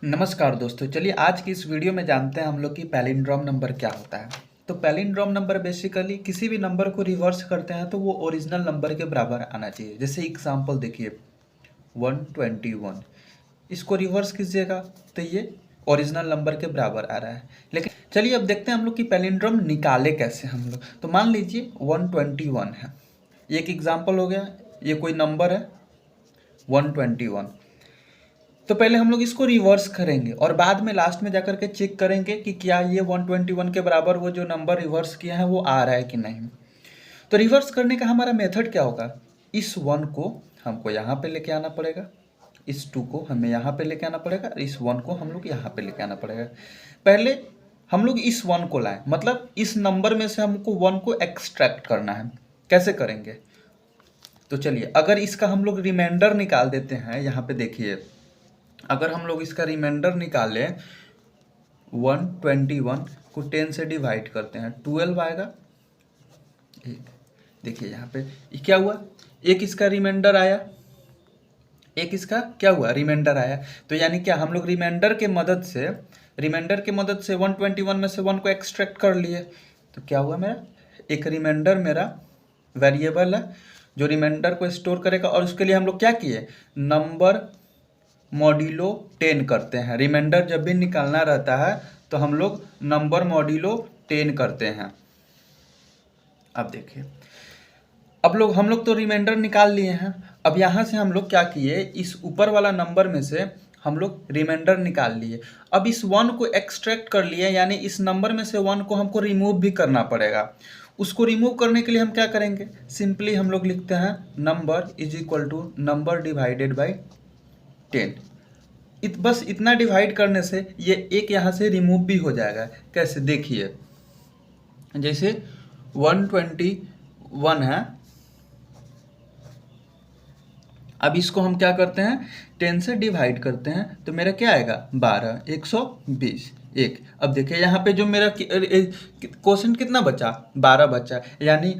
नमस्कार दोस्तों, चलिए आज की इस वीडियो में जानते हैं हम लोग कि पैलिंड्रोम नंबर क्या होता है। तो पैलिंड्रोम नंबर बेसिकली किसी भी नंबर को रिवर्स करते हैं तो वो ओरिजिनल नंबर के बराबर आना चाहिए। जैसे एग्जांपल देखिए 121, इसको रिवर्स कीजिएगा तो ये ओरिजिनल नंबर के बराबर आ रहा है। लेकिन चलिए अब देखते हैं हम लोग कि पैलिंड्रोम निकाले कैसे हम लोग। तो मान लीजिए 121 है, एक एग्जाम्पल हो गया, ये कोई नंबर है 121। तो पहले हम लोग इसको रिवर्स करेंगे और बाद में लास्ट में जाकर के चेक करेंगे कि क्या ये 121 के बराबर वो जो नंबर रिवर्स किया है वो आ रहा है कि नहीं। तो रिवर्स करने का हमारा मेथड क्या होगा, इस 1 को हमको यहाँ पे लेके आना पड़ेगा, इस 2 को हमें यहाँ पे लेके आना पड़ेगा, इस 1 को हम लोग यहाँ पे लेके आना पड़ेगा। पहले हम लोग इस 1 को लाएं, मतलब इस नंबर में से हमको 1 को एक्सट्रैक्ट करना है। कैसे करेंगे, तो चलिए अगर इसका हम लोग रिमाइंडर निकाल देते हैं। यहाँ पे देखिए, अगर हम लोग इसका रिमाइंडर निकालें 121 को 10 से डिवाइड करते हैं 12 आएगा। एक देखिए यहाँ पे क्या हुआ, एक इसका रिमाइंडर आया, एक इसका क्या हुआ रिमाइंडर आया। तो यानी क्या हम लोग रिमाइंडर के मदद से 121 में से 1 को एक्सट्रैक्ट कर लिए। तो क्या हुआ, मेरा एक रिमाइंडर मेरा वेरिएबल है जो रिमाइंडर को स्टोर करेगा। और उसके लिए हम लोग क्या किए, नंबर मॉड्यूलो 10 करते हैं। रिमाइंडर जब भी निकालना रहता है तो हम लोग नंबर मॉड्यूलो 10 करते हैं। अब देखिए, अब हम लोग तो रिमाइंडर निकाल लिए हैं। अब यहाँ से हम लोग क्या किए, इस ऊपर वाला नंबर में से हम लोग रिमाइंडर निकाल लिए। अब इस 1 को एक्सट्रैक्ट कर लिए, यानी इस नंबर में से 1 को हमको रिमूव भी करना पड़ेगा। उसको रिमूव करने के लिए हम क्या करेंगे, सिंपली हम लोग लिखते हैं number is equal to number divided by 10। बस इतना डिवाइड करने से ये एक यहाँ से रिमूव भी हो जाएगा। कैसे, देखिए जैसे 121 है, अब इसको हम क्या करते हैं 10 से डिवाइड करते हैं तो मेरा क्या आएगा 12, 120 एक। अब देखिए यहाँ पे जो मेरा क्वेश्चन कितना बचा, 12 बचा, यानी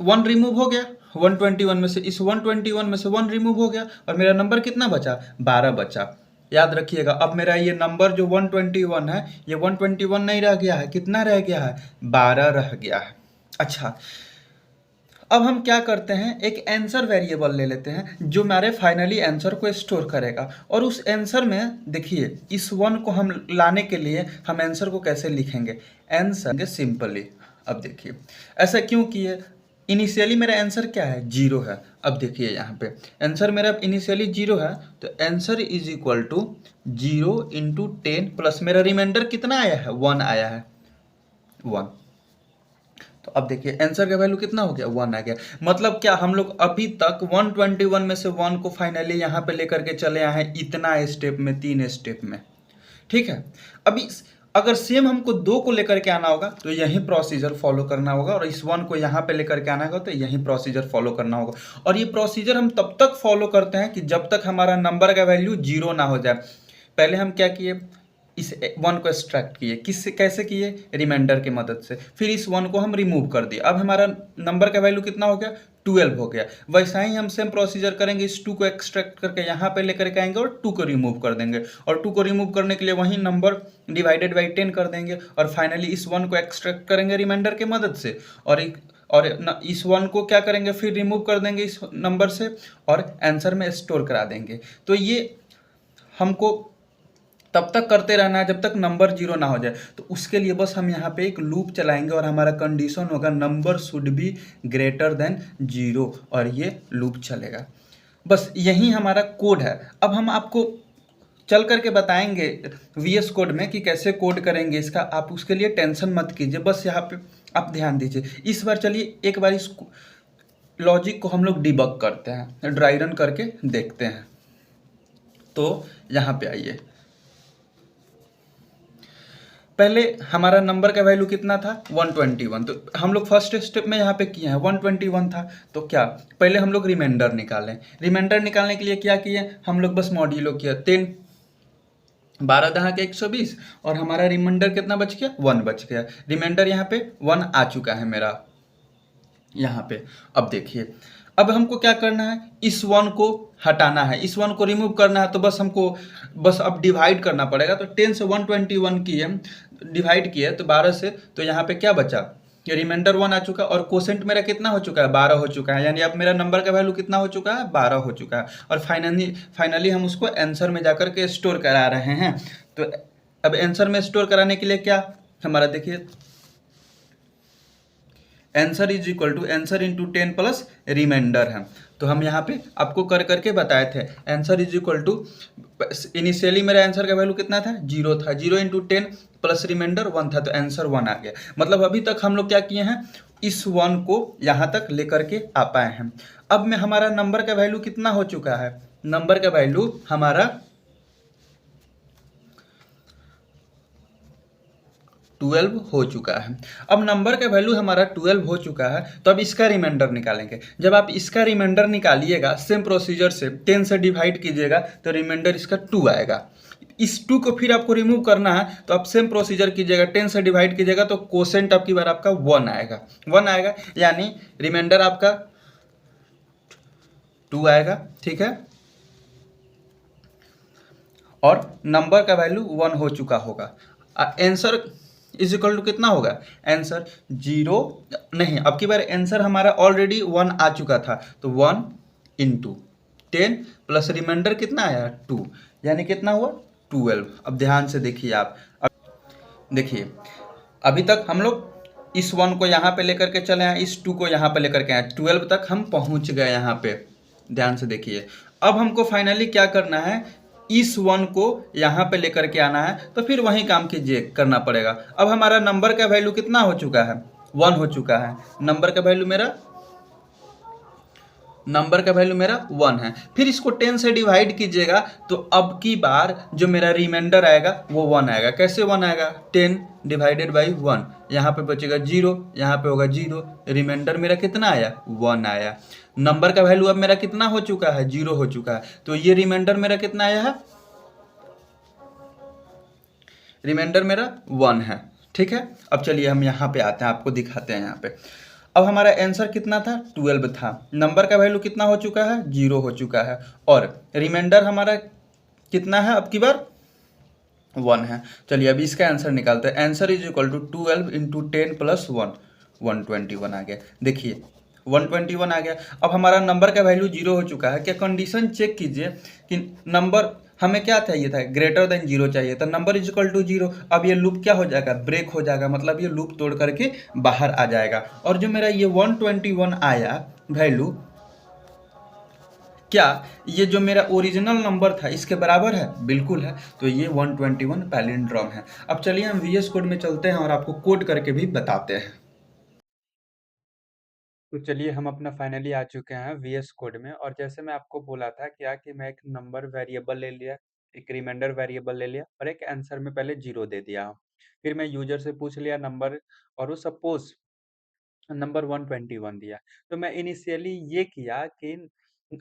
1 रिमूव हो गया 121 में से, इस 121 में से 1 रिमूव हो गया और मेरा नंबर कितना बचा, 12 बचा। याद रखिएगा, अब मेरा ये नंबर जो 121 है, ये 121 नहीं रह गया है, कितना रह गया है, 12 रह गया है। अच्छा, अब हम क्या करते हैं, एक आंसर वेरिएबल ले लेते हैं जो हमारे फाइनली आंसर को स्टोर करेगा। और उस आंसर में देखिए, इस 1 को हम लाने के लिए हम आंसर को कैसे लिखेंगे, आंसर सिंपली। अब देखिए ऐसा क्यों किए, इनिशियली मेरा आंसर क्या है, 0 है। अब देखिए यहाँ पे आंसर मेरा इनिशियली 0 है, तो answer is equal to 0 into 10 plus मेरा रिमाइंडर कितना आया है, 1 आया है, 1। तो अब देखिए आंसर का वैल्यू कितना हो गया, 1 आ गया। मतलब क्या हम लोग अभी तक 121 में से 1 को फाइनली यहाँ पे लेकर के चले आए हैं, इतना स्टेप में, 3 स्टेप में। ठीक है, अभी अगर सेम हमको 2 को लेकर के आना होगा तो यही प्रोसीजर फॉलो करना होगा, और इस 1 को यहाँ पे लेकर के आना होगा तो यही प्रोसीजर फॉलो करना होगा। और ये प्रोसीजर हम तब तक फॉलो करते हैं कि जब तक हमारा नंबर का वैल्यू 0 ना हो जाए। पहले हम क्या किए, इस 1 को एक्सट्रैक्ट किए, किससे कैसे किए, रिमाइंडर की मदद से। फिर इस 1 को हम रिमूव कर दिए, अब हमारा नंबर का वैल्यू कितना हो गया, 12 हो गया। वैसा ही हम सेम प्रोसीजर करेंगे, इस 2 को एक्सट्रैक्ट करके यहाँ पे लेकर के आएंगे और 2 को रिमूव कर देंगे, और 2 को रिमूव करने के लिए वही नंबर डिवाइडेड बाई 10 कर देंगे, और फाइनली इस 1 को एक्सट्रैक्ट करेंगे रिमाइंडर की मदद से, और इस 1 को क्या करेंगे, फिर रिमूव कर देंगे इस नंबर से और आंसर में स्टोर करा देंगे। तो ये हमको तब तक करते रहना है जब तक नंबर 0 ना हो जाए। तो उसके लिए बस हम यहाँ पे एक लूप चलाएंगे और हमारा कंडीशन होगा number should be greater than 0, और ये लूप चलेगा। बस यही हमारा कोड है। अब हम आपको चल करके बताएंगे VS कोड में कि कैसे कोड करेंगे इसका, आप उसके लिए टेंशन मत कीजिए, बस यहाँ पे आप ध्यान दीजिए। इस बार चलिए एक बार इस लॉजिक को हम लोग डिबग करते हैं, ड्राई रन करके देखते हैं। तो यहाँ पे आइए, पहले हमारा नंबर का वैल्यू कितना था, 121। तो हम लोग फर्स्ट स्टेप में यहाँ पे किए हैं 121 था, तो क्या पहले हम लोग रिमाइंडर निकालें। रिमाइंडर निकालने के लिए क्या किए, हम लोग बस मॉड्यूलो किया, 10 12 दहा के 120, और हमारा रिमाइंडर कितना बच गया, 1 बच गया। रिमाइंडर यहाँ पे 1 आ चुका है मेरा यहाँ पे। अब देखिए, अब हमको क्या करना है, इस वन को हटाना है, इस वन को रिमूव करना है, तो बस हमको बस अब डिवाइड करना पड़ेगा। तो 10 से 121 किए, डिवाइड किए तो 12 से, तो यहाँ पे क्या बचा, ये रिमाइंडर 1 आ चुका, और कोसेंट मेरा कितना हो चुका है, 12 हो चुका है। यानी अब मेरा नंबर का वैल्यू कितना हो चुका है, 12 हो चुका है। और फाइनली हम उसको आंसर में जाकर के स्टोर करा रहे हैं। तो अब आंसर में स्टोर कराने के लिए क्या हमारा, देखिए, answer is equal to answer into 10 plus reminder है। तो हम यहाँ पे आपको कर करके बताए थे, answer is equal to, initially मेरा आंसर का वैल्यू कितना था, 0 था, 0 इंटू 10 प्लस रिमाइंडर 1 था, तो आंसर 1 आ गया। मतलब अभी तक हम लोग क्या किए हैं, इस 1 को यहाँ तक लेकर के आ पाए हैं। अब में हमारा नंबर का वैल्यू कितना हो चुका है, नंबर का वैल्यू हमारा 12 हो चुका है। अब नंबर का वैल्यू हमारा 12 हो चुका है, तो अब इसका रिमाइंडर निकालेंगे। जब आप इसका रिमाइंडर निकालिएगा, सेम प्रोसीजर से 10 से डिवाइड कीजिएगा, तो रिमाइंडर इसका 2 आएगा। इस 2 को फिर आपको रिमूव करना है, तो आप सेम प्रोसीजर कीजिएगा, 10 से डिवाइड कीजिएगा, तो कोसेंट आपकी बार आपका 1 आएगा, 1 आएगा, यानी रिमाइंडर आपका 2 आएगा, ठीक है। और नंबर का वैल्यू 1 हो चुका होगा। आंसर इज इक्वल टू कितना होगा, आंसर 0 नहीं, अब की बार आंसर हमारा ऑलरेडी 1 आ चुका था, तो 1 इंटू 10 प्लस रिमाइंडर कितना आया, 2, यानी कितना हुआ, 12। अब ध्यान से देखिए आप, अब देखिए, अभी तक हम लोग इस 1 को यहाँ पे लेकर के चले हैं, इस 2 को यहाँ पे लेकर के आए, 12 तक हम पहुँच गए यहाँ पे। ध्यान से देखिए, अब हमको फाइनली क्या करना है, इस 1 को यहाँ पे लेकर के आना है, तो फिर वही काम कीजिए, करना पड़ेगा। अब हमारा नंबर का वैल्यू कितना हो चुका है, 1 हो चुका है, नंबर का वैल्यू मेरा 1 है। फिर इसको 10 से डिवाइड कीजिएगा, तो अब की बार जो मेरा रिमाइंडर आएगा वो 1 आएगा। कैसे 1 आएगा, 10 डिवाइडेड बाई 1, यहाँ पे बचेगा 0, यहाँ पे होगा 0, रिमाइंडर मेरा कितना आया, 1 आया। नंबर का वैल्यू अब मेरा कितना हो चुका है, 0 हो चुका है, तो ये रिमाइंडर मेरा कितना आया है, रिमाइंडर मेरा 1 है, ठीक है। अब चलिए हम यहाँ पे आते हैं, आपको दिखाते हैं यहाँ पे। अब हमारा आंसर कितना था, 12 था, नंबर का वैल्यू कितना हो चुका है, 0 हो चुका है, और रिमाइंडर हमारा कितना है, अब की बार 1 है। चलिए अब इसका आंसर निकालते हैं। Answer is equal to 12 into 10 plus 1, 121 आ गया। देखिए 121 आ गया। अब हमारा नंबर का वैल्यू 0 हो चुका है। क्या कंडीशन चेक कीजिए कि नंबर हमें क्या चाहिए था, ग्रेटर देन 0 चाहिए था, नंबर इज इक्वल टू 0। अब ये लूप क्या हो जाएगा, ब्रेक हो जाएगा, मतलब ये लूप तोड़ करके बाहर आ जाएगा। और जो मेरा ये 121 आया वैल्यू, क्या ये जो मेरा ओरिजिनल नंबर था इसके बराबर है, बिल्कुल है। तो ये 121 पैलिंड्रोम है। अब चलिए हम वीएस कोड में चलते हैं और आपको कोड करके भी बताते हैं। तो चलिए हम अपना फाइनली आ चुके हैं वीएस कोड में, और जैसे मैं आपको बोला था क्या कि मैं एक नंबर वेरिएबल ले लिया, एक रिमाइंडर वेरिएबल ले लिया, और एक आंसर में पहले 0 दे दिया। फिर मैं यूजर से पूछ लिया नंबर, और वो सपोज नंबर 121 दिया। तो मैं इनिशियली ये किया कि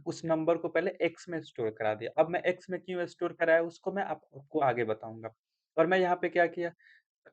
उस नंबर को पहले एक्स में स्टोर करा दिया। अब मैं एक्स में क्यों स्टोर कराया उसको मैं आपको आगे बताऊंगा। और मैं यहाँ पे क्या किया,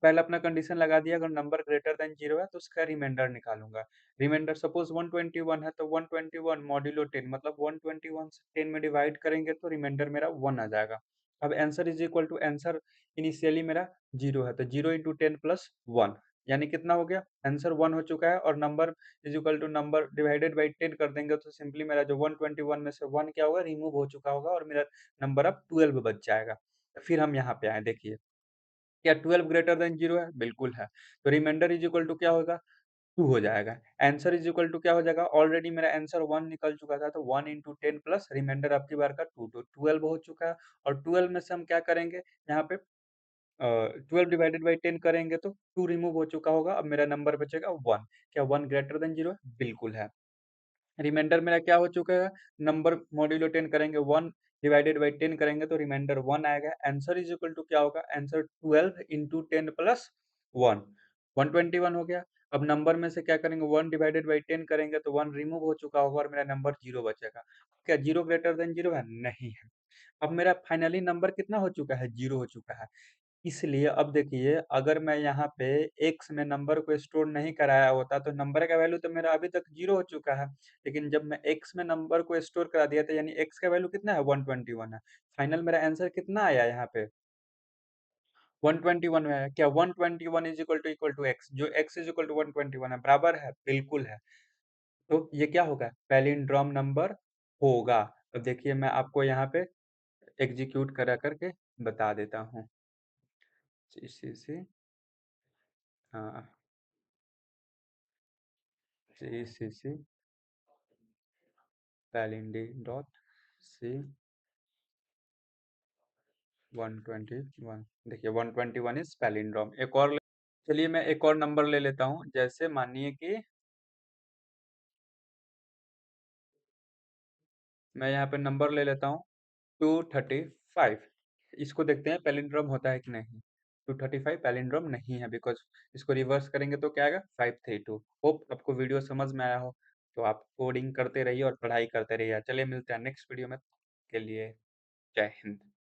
पहले अपना कंडीशन लगा दिया, अगर नंबर ग्रेटर देन 0 है तो उसका रिमाइंडर निकालूंगा। रिमाइंडर सपोज 121 है, तो 121 मॉड्यूलो 10, मतलब 121 से 10 में डिवाइड करेंगे तो रिमाइंडर मेरा 1 आ जाएगा। अब answer is equal to, answer initially मेरा 0 है, तो 0 इंटू 10 प्लस 1, यानी कितना हो गया, आंसर 1 हो चुका है। और number is equal to number divided by 10 कर देंगे, तो सिंपली मेरा जो 121 में से 1 क्या होगा, रिमूव हो चुका होगा, और मेरा नंबर अब 12 बच जाएगा। फिर हम यहाँ पे आए, देखिए क्या 12 ग्रेटर देन 0 है, बिल्कुल है। तो रिमाइंडर इज इक्वल टू क्या होगा, 2 हो जाएगा। आंसर इज इक्वल टू क्या हो जाएगा, ऑलरेडी मेरा आंसर 1 निकल चुका था, तो 1 इंटू 10 प्लस रिमाइंडर आपकी बार का 2, तो 12 हो चुका है। और 12 में से हम क्या करेंगे, यहाँ पे 12 डिवाइडेड बाई 10 करेंगे तो 2 रिमूव हो चुका होगा, अब मेरा नंबर बचेगा 1। क्या 1 ग्रेटर देन 0 है, बिल्कुल है। रिमाइंडर मेरा क्या हो चुका है, नंबर मॉड्यूलो 10 करेंगे, 1 डिवाइडेड बाई 10 करेंगे तो रिमाइंडर 1 आएगा। आंसर इज इक्वल टू क्या होगा, आंसर 12 इंटू 10 प्लस 1, 121 हो गया। अब नंबर में से क्या करेंगे, 1 डिवाइडेड बाई 10 करेंगे तो 1 रिमूव हो चुका होगा, और मेरा नंबर 0 बचेगा। क्या 0 ग्रेटर देन 0 है, नहीं है। अब मेरा फाइनली नंबर कितना हो चुका है, 0 हो चुका है। इसलिए अब देखिए, अगर मैं यहाँ पे x में नंबर को स्टोर नहीं कराया होता तो नंबर का वैल्यू तो मेरा अभी तक 0 हो चुका है। लेकिन जब मैं x में नंबर को स्टोर करा दिया था, यानी x का वैल्यू कितना है, 121 है। फाइनल मेरा आंसर कितना आया यहाँ पे, 121 है। क्या 121 इक्वल टू एक्स, जो x इक्वल टू 121 है, बराबर है, बिल्कुल है। तो ये क्या होगा, पैलिंड्रोम नंबर होगा। अब देखिए मैं आपको यहाँ पे एग्जीक्यूट करा करके बता देता हूँ। जीसीसी, हाँ, जीसीसी पैलिंडी डॉट सी 121। देखिए 121 इज पैलिंड्रोम। एक और चलिए मैं एक और नंबर ले लेता हूँ। जैसे मानिए कि मैं यहाँ पे नंबर ले लेता हूँ 235। इसको देखते हैं पैलिंड्रोम होता है कि नहीं। 235 पैलिंड्रोम नहीं है, बिकॉज इसको रिवर्स करेंगे तो क्या आएगा, 532। होप आपको वीडियो समझ में आया हो। तो आप कोडिंग करते रहिए और पढ़ाई करते रहिए। चलिए मिलते हैं नेक्स्ट वीडियो में, के लिए जय हिंद।